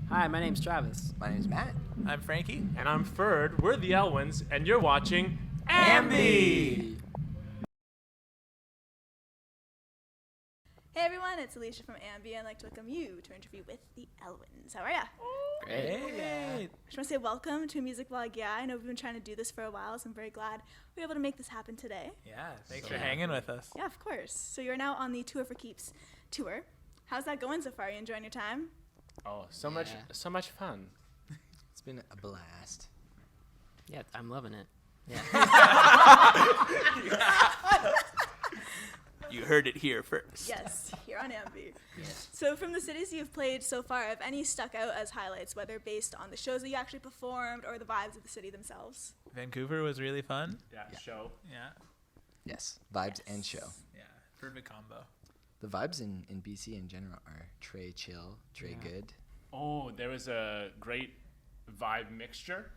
Hi, my name's Travis. My name's Matt. I'm Frankie. And I'm Ferd. We're the Elwins, and you're watching AMBY! Hey everyone, it's Alicia from AMBY, and I'd like to welcome you to an interview with the Elwins. How are ya? Great. Hey. I just want to say welcome to a music vlog. Yeah, I know we've been trying to do this for a while, so I'm very glad we were able to make this happen today. Yeah, thanks for hanging with us. Yeah, of course. So you're now on the Tour for Keeps tour. How's that going so far? Are you enjoying your time? Oh, so much fun. It's been a blast. Yeah, I'm loving it. Yeah. You heard it here first. Yes, here on AMBY. Yes. So from the cities you've played so far, have any stuck out as highlights, whether based on the shows that you actually performed or the vibes of the city themselves? Vancouver was really fun. Yeah, show. Yeah. Yes, vibes and show. Yeah. Perfect combo. The vibes in BC in general are Trey chill, Trey good. Oh, there was a great vibe mixture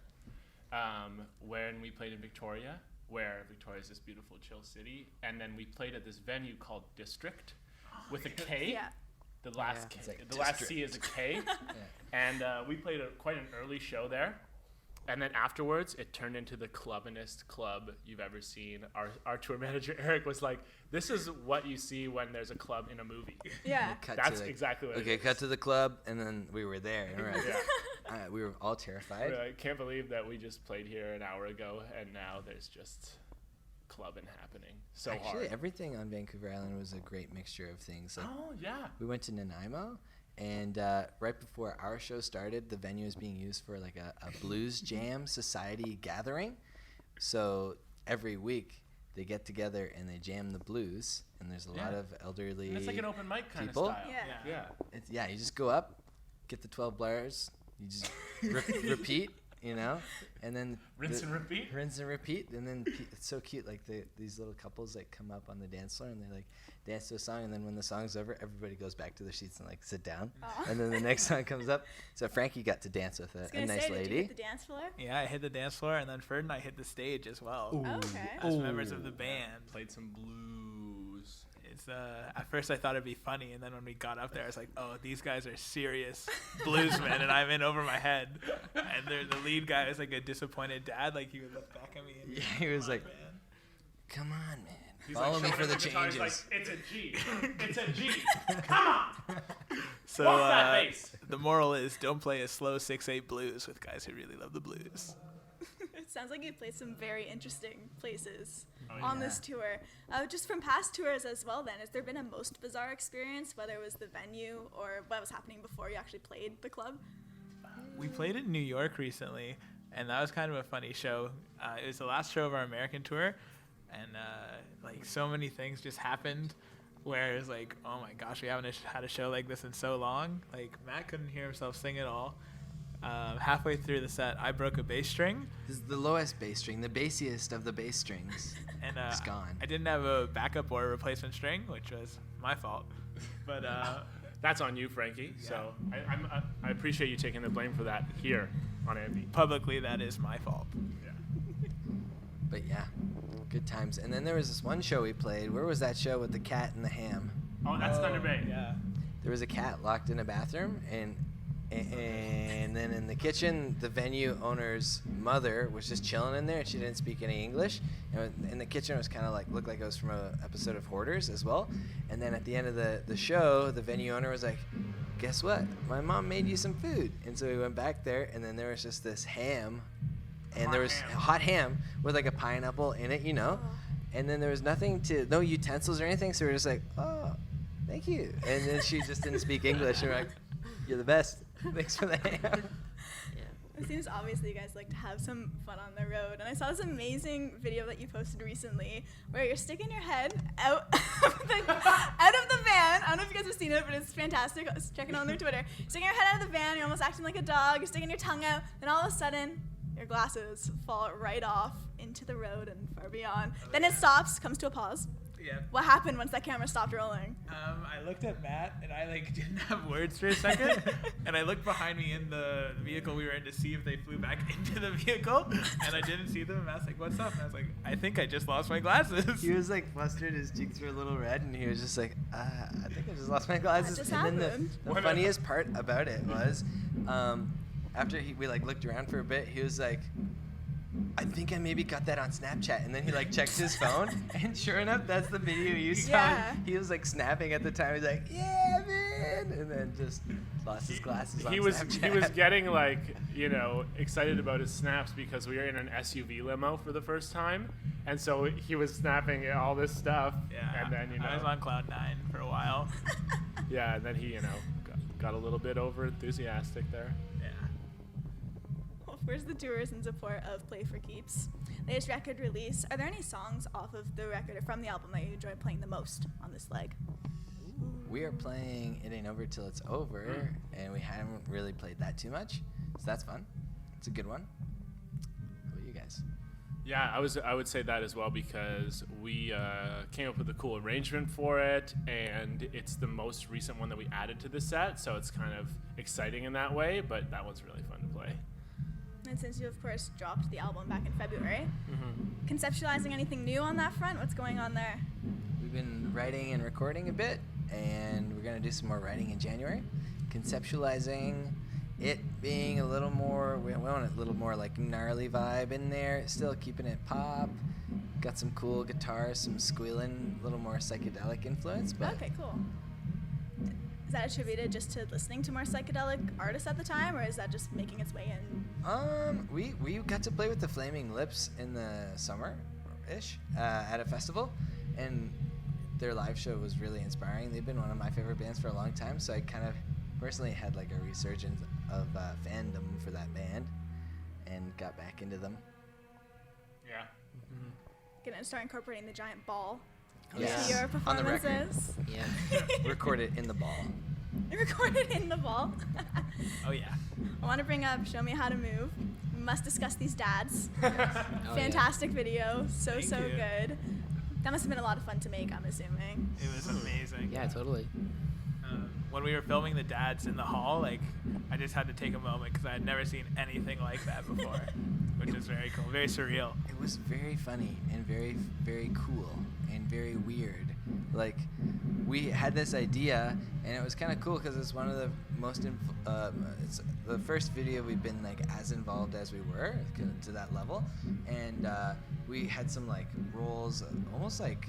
when we played in Victoria, where Victoria is this beautiful, chill city, and then we played at this venue called District with a K. Yeah. The last It's K, like the last District. C is a K, and we played quite an early show there. And then afterwards, it turned into the clubbinest club you've ever seen. Our tour manager, Eric, was like, this is what you see when there's a club in a movie. Yeah. That's exactly what it Okay, is. cut to the club, and then we were there. Right? Yeah. We were all terrified. I can't believe that we just played here an hour ago, and now there's just clubbing happening so Actually, hard. everything on Vancouver Island was a great mixture of things. Like, Oh, yeah. we went to Nanaimo, and right before our show started, the venue was being used for like a blues jam society gathering. So every week they get together and they jam the blues, and there's a lot of elderly And it's like an open mic kind people. of style. Yeah. Yeah. you just go up, get the 12 bars, you just repeat, and then Rinse and repeat. rinse and repeat, and then it's so cute. Like these little couples like come up on the dance floor and they like dance to a song, and then when the song's over, everybody goes back to their seats and like sit down, Aw. and then the next song comes up. So Frankie got to dance with I was a gonna nice say, did you lady. hit the dance floor? Yeah, I hit the dance floor, and then Ferd and I hit the stage as well. Oh, okay. As members of the band. Played some blues. It's at first I thought it'd be funny, and then when we got up there, I was like, "Oh, these guys are serious bluesmen," and I'm in over my head. And the lead guy is like a disappointed dad, like he would look back at me. And Yeah, he was like, man. "Come on, man, He's follow like me showing for us the guitar, he's changes." like, it's a G. It's a G. Come on. So Walk that bass. the moral is, don't play a slow 6/8 blues with guys who really love the blues. It sounds like you played some very interesting places Oh, on yeah. this tour. Just from past tours as well then, has there been a most bizarre experience, whether it was the venue or what was happening before you actually played the club? We played in New York recently, and that was kind of a funny show. It was the last show of our American tour, and like so many things just happened where it's like, oh my gosh, we haven't had a show like this in so long. Like Matt couldn't hear himself sing at all. Halfway through the set, I broke a bass string, This is the lowest bass string, the bassiest of the bass strings. and It's gone. I didn't have a backup or a replacement string, which was my fault. But That's on you, Frankie. So I appreciate you taking the blame for that here on AMBY. publicly, that is my fault. But yeah, good times. And then there was this one show we played. Where was that show with the cat and the ham? Oh, that's Thunder Bay. Yeah. There was a cat locked in a bathroom, and then in the kitchen, the venue owner's mother was just chilling in there, and she didn't speak any English. And in the kitchen, it was kind of like looked like it was from an episode of Hoarders as well. And then at the end of the show, the venue owner was like, "Guess what? My mom made you some food." And so we went back there, and then there was just this ham, and there was hot ham with like a pineapple in it, And then there was no utensils or anything, so we were just like, "Oh, thank you." And then she just didn't speak English, and we're like, "You're the best. Thanks for the ham." Yeah. It seems obvious that you guys like to have some fun on the road. And I saw this amazing video that you posted recently where you're sticking your head out of the van. I don't know if you guys have seen it, but it's fantastic. I was checking on their Twitter. Sticking your head out of the van, you're almost acting like a dog, you're sticking your tongue out, then all of a sudden, your glasses fall right off into the road and far beyond. Then it stops, comes to a pause. Yeah. What happened once that camera stopped rolling? I looked at Matt and I like didn't have words for a second, and I looked behind me in the vehicle we were in to see if they flew back into the vehicle, and I didn't see them. And Matt's like, "What's up?" And I was like, "I think I just lost my glasses." He was like flustered, his cheeks were a little red, and he was just like, I think I just lost my glasses. just And then happened. the funniest part about it was, after we like looked around for a bit, he was like, I think I maybe got that on Snapchat. And then he like checked his phone, and sure enough, that's the video you saw. Yeah. He was like snapping at the time. He's like, yeah, man, and then just lost his glasses on He was Snapchat. getting like, you know, excited about his snaps because we were in an SUV limo for the first time, and so he was snapping all this stuff. Yeah. And then, you know, I was on cloud 9 for a while. yeah, and then he, you know, got a little bit over enthusiastic there. Yeah. Where's the tours in support of Play for Keeps? Latest record release. Are there any songs off of the record or from the album that you enjoy playing the most on this leg? We are playing It Ain't Over Till It's Over, and we haven't really played that too much, so that's fun. It's a good one. How about you guys? Yeah, I would say that as well because we came up with a cool arrangement for it, and it's the most recent one that we added to the set, so it's kind of exciting in that way, but that one's really fun to play. And since you, of course, dropped the album back in February, conceptualizing anything new on that front? What's going on there? We've been writing and recording a bit, and we're going to do some more writing in January. Conceptualizing it being a little more, we want a little more like gnarly vibe in there, still keeping it pop. Got some cool guitars, some squealing, a little more psychedelic influence. But Okay, cool. Is that attributed just to listening to more psychedelic artists at the time, or is that just making its way in? we got to play with the Flaming Lips in the summer-ish at a festival, and their live show was really inspiring. They've been one of my favorite bands for a long time, so I kind of personally had like a resurgence of fandom for that band, and got back into them. Yeah. Gonna start incorporating the giant ball Yes. into your On the record. performances. Yeah. Record it in the ball. Recorded in the ball. Oh yeah. I want to bring up Show Me How to Move. We must discuss these dads. Oh, yeah. Fantastic video. So Thank you. good. That must have been a lot of fun to make, I'm assuming. It was amazing. Yeah, totally. When we were filming the dads in the hall, like, I just had to take a moment because I had never seen anything like that before, which is very cool, very surreal. It was very funny and very, very cool and very weird. Like, we had this idea, and it was kind of cool because it's one of the most, it's the first video we've been like as involved as we were to that level, and we had some like roles, almost like,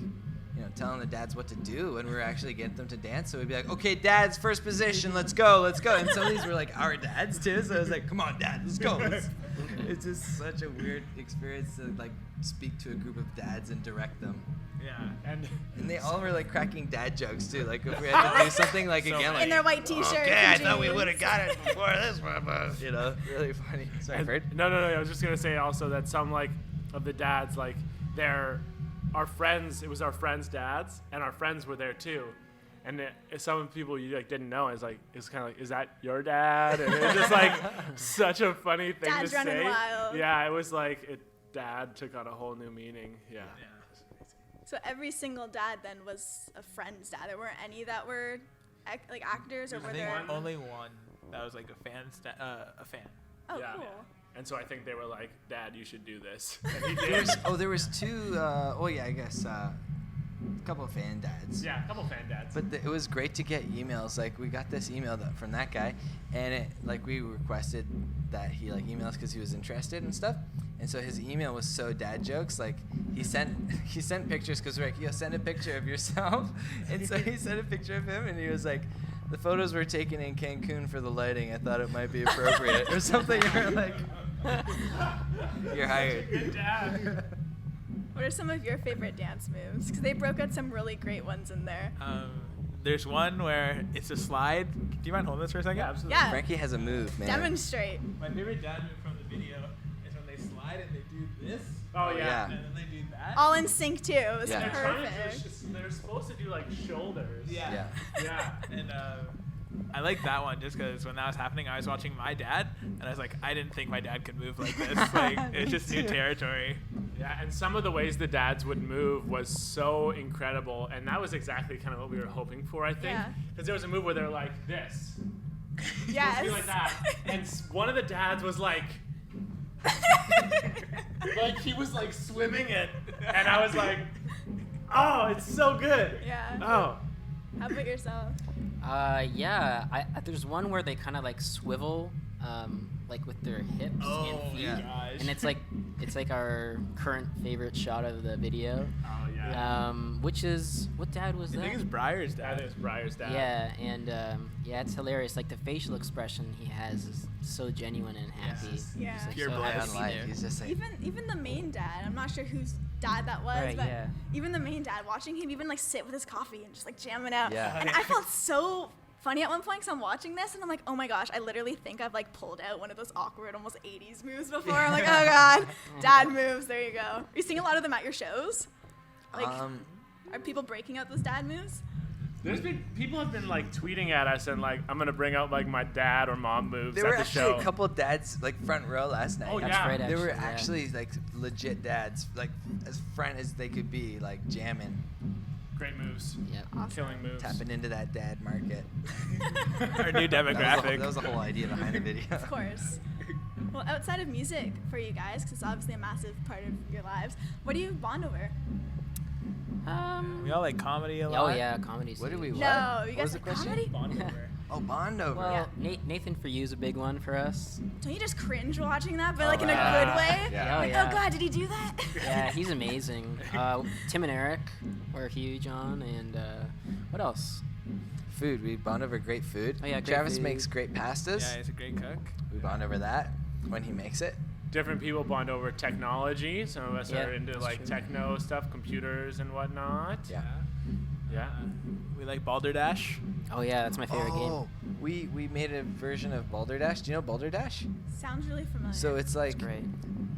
you know, telling the dads what to do, and we were actually getting them to dance. So we'd be like, okay, dads, first position, let's go. And some of these were like our dads too. So I was like, come on, dad, let's go. It's just such a weird experience to like speak to a group of dads and direct them. Yeah. And they all were like cracking dad jokes too. Like if we had to do something like So again, like, In their white t-shirts. okay, I and thought we jeans. would have got it before this one, but you know, really funny. Sorry, And- Bird. No. I was just gonna say also that some like of the dads, like they're our friends. It was our friends' dads, and our friends were there too. And some people you like didn't know. It's kind of like, is that your dad? And it was just like such a funny thing Dad's to running say. wild. Yeah, it was like dad took on a whole new meaning. Yeah. So every single dad then was a friend's dad. There weren't any that were like actors, or I were think there? only one that was like a fan. A fan. Oh, Yeah. cool. And so I think they were like, Dad, you should do this. And he did. There was two. I guess a couple of fan dads. Yeah, a couple fan dads. But it was great to get emails. Like we got this email from that guy, and it like we requested that he like email us because he was interested and stuff. And so his email was so dad jokes. Like he sent pictures because we're like, yo, send a picture of yourself. And so he sent a picture of him, and he was like, the photos were taken in Cancun for the lighting. I thought it might be appropriate or something. You're like, you're hired. Good dad. What are some of your favorite dance moves? Because they broke out some really great ones in there. There's one where it's a slide. Do you mind holding this for a second? Yeah, absolutely. Yeah. Frankie has a move, man. Demonstrate. My favorite dad move from the video is when they slide and they do this. Oh, yeah. And then they do that. All in sync too. It was Yeah. They're trying to perfect. they're supposed to do like shoulders. Yeah. Yeah. Yeah. And I like that one just because when that was happening, I was watching my dad, and I was like, I didn't think my dad could move like this. Like, it's just new territory. Yeah, and some of the ways the dads would move was so incredible, and that was exactly kind of what we were hoping for, I think. Yeah. Because there was a move where they're like this. Yes. Supposed to be like that. And one of the dads was like, like he was like swimming it, and I was like, oh, it's so good. Yeah. Oh. How about yourself? Yeah. There's one where they kind of like swivel, like with their hips and feet, yeah. Gosh. and it's like our current favorite shot of the video. Oh yeah. Which is what dad was I that? think it's Briar's dad. That is Briar's dad. Yeah, and yeah, it's hilarious. Like the facial expression he has is so genuine and happy. Yes. Yeah. He's, like, Pure so bliss. happy to be Unlike, there. he's just like, Even the main dad, I'm not sure whose dad that was, Right, but yeah. even the main dad, watching him even like sit with his coffee and just like jamming out. Yeah. And I felt so funny at one point because I'm watching this and I'm like, oh my gosh, I literally think I've like pulled out one of those awkward almost 80s moves before. I'm like, oh god, dad moves. There you go. Are you seeing a lot of them at your shows? Like, are people breaking out those dad moves? There's been people have been like tweeting at us and like I'm gonna bring out like my dad or mom moves there at were the actually show. a couple dads like front row last night. Oh, That's yeah. right, They were yeah. actually like legit dads, like as front as they could be, like jamming, Great moves. Yep. Killing moves. tapping into that dad market. Our new demographic. That was the whole idea behind the video. Of course. Well, outside of music for you guys, because it's obviously a massive part of your lives, what do you bond over? We all like comedy a Oh lot. yeah, comedy. What do we? scene. What? No, you What guys was the like question? comedy? Bond over. Oh, bond over. Well, Nathan For You is a big one for us. Don't you just cringe watching that, but like in a yeah. good way? Yeah. Oh, Like, yeah. oh god, did he do that? Yeah, he's amazing. Tim and Eric we're huge on, and what else? Food. We bond over great food. Oh, yeah, great Travis food. makes great pastas. Yeah, he's a great cook. We bond over that when he makes it. Different people bond over technology. Some of us Yeah, are into that's like true. techno stuff, computers and whatnot. Yeah. Yeah. We like Balderdash. Oh yeah, that's my favorite Oh, game. we made a version of Balderdash. Do you know Balderdash? Sounds really familiar. So it's like It's great.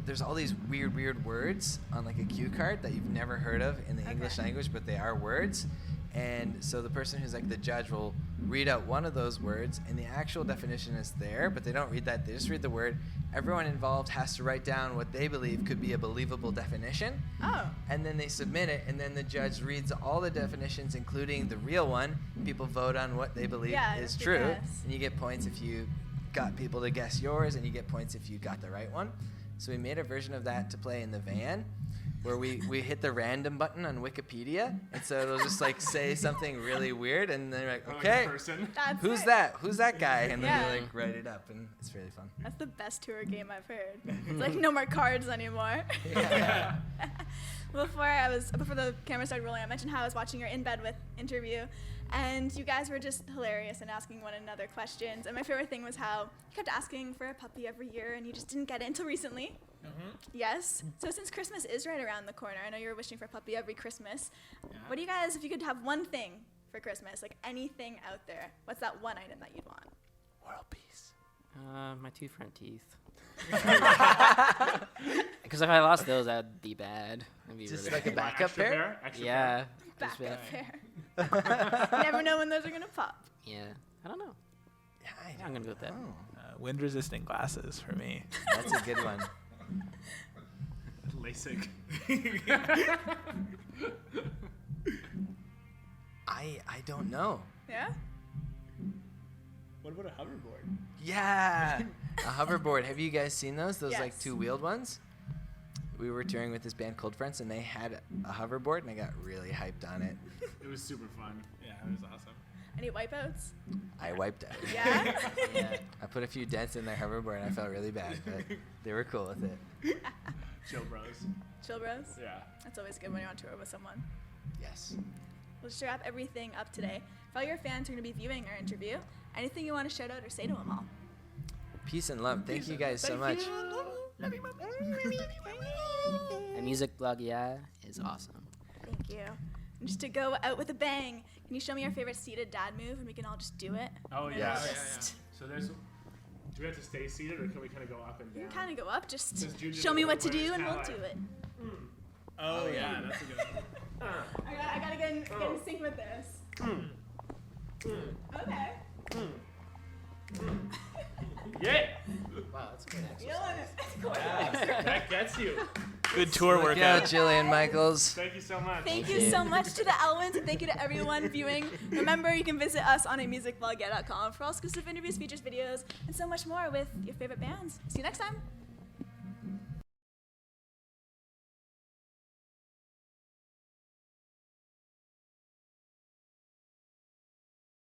there's all these weird words on like a cue card that you've never heard of in the Okay. English language, but they are words. And so the person who's like the judge will read out one of those words, and the actual definition is there, but they don't read that. They just read the word. Everyone involved has to write down what they believe could be a believable definition, Oh. and then they submit it, and then the judge reads all the definitions, including the real one. People vote on what they believe Yeah, is it's a true, guess. and you get points if you got people to guess yours, and you get points if you got the right one. So we made a version of that to play in the van, where we hit the random button on Wikipedia, and so it'll just like say something really weird, and then you're like, Or like okay, a person. That's who's it. that? Who's that guy? And then Yeah. you like write it up, and it's really fun. That's the best tour game I've heard. It's like no more cards anymore. Yeah. Before the camera started rolling, I mentioned how I was watching your In Bed With interview, and you guys were just hilarious and asking one another questions. And my favorite thing was how you kept asking for a puppy every year, and you just didn't get it until recently. Yes. So since Christmas is right around the corner, I know you're wishing for a puppy every Christmas. What do you guys, if you could have one thing for Christmas, like anything out there, what's that one item that you'd want? World peace. My two front teeth. Because if I lost those, that'd be bad. That'd be Just really like a bad. backup Extra pair? Extra Yeah. Back just be up like- hair. You never know when those are gonna pop. Yeah. I don't know. Yeah, I'm gonna go with that. Oh, Wind-resistant glasses for me. that's a good one. LASIK. I don't know. Yeah? What about a hoverboard? Yeah, a hoverboard. Have you guys seen those? Those like Yes. two-wheeled ones? We were touring with this band Cold Fronts, and they had a hoverboard, and I got really hyped on it. It was super fun. Yeah, it was awesome. Any wipeouts? I wiped out. Yeah? Yeah. I put a few dents in their hoverboard, and I felt really bad, but they were cool with it. Chill bros. Chill bros? Yeah. That's always good when you're on tour with someone. Yes. We'll just wrap everything up today. For all your fans who are going to be viewing our interview, anything you want to shout out or say to them all? Peace and love. Thank you guys so much. A music blog, yeah, is awesome. Thank you. And just to go out with a bang, can you show me your favorite seated dad move and we can all just do it? Oh And yeah. it's yeah, just- So there's. Do we have to stay seated or can we kind of go up and down? You can kind of go up, just Does Juju show me know what to where it's do and we'll kinda do like- it. Oh, yeah, that's a good one. I gotta get in sync with this. Okay. Yeah. Wow, that's a good Feeling exercise. it. That gets you. Good tour Look out, workout. Jillian Michaels. Thank you so much. Thank you so much to the Elwins, and thank you to everyone viewing. Remember, you can visit us on amusicvlog.com for all exclusive interviews, features, videos, and so much more with your favorite bands. See you next time.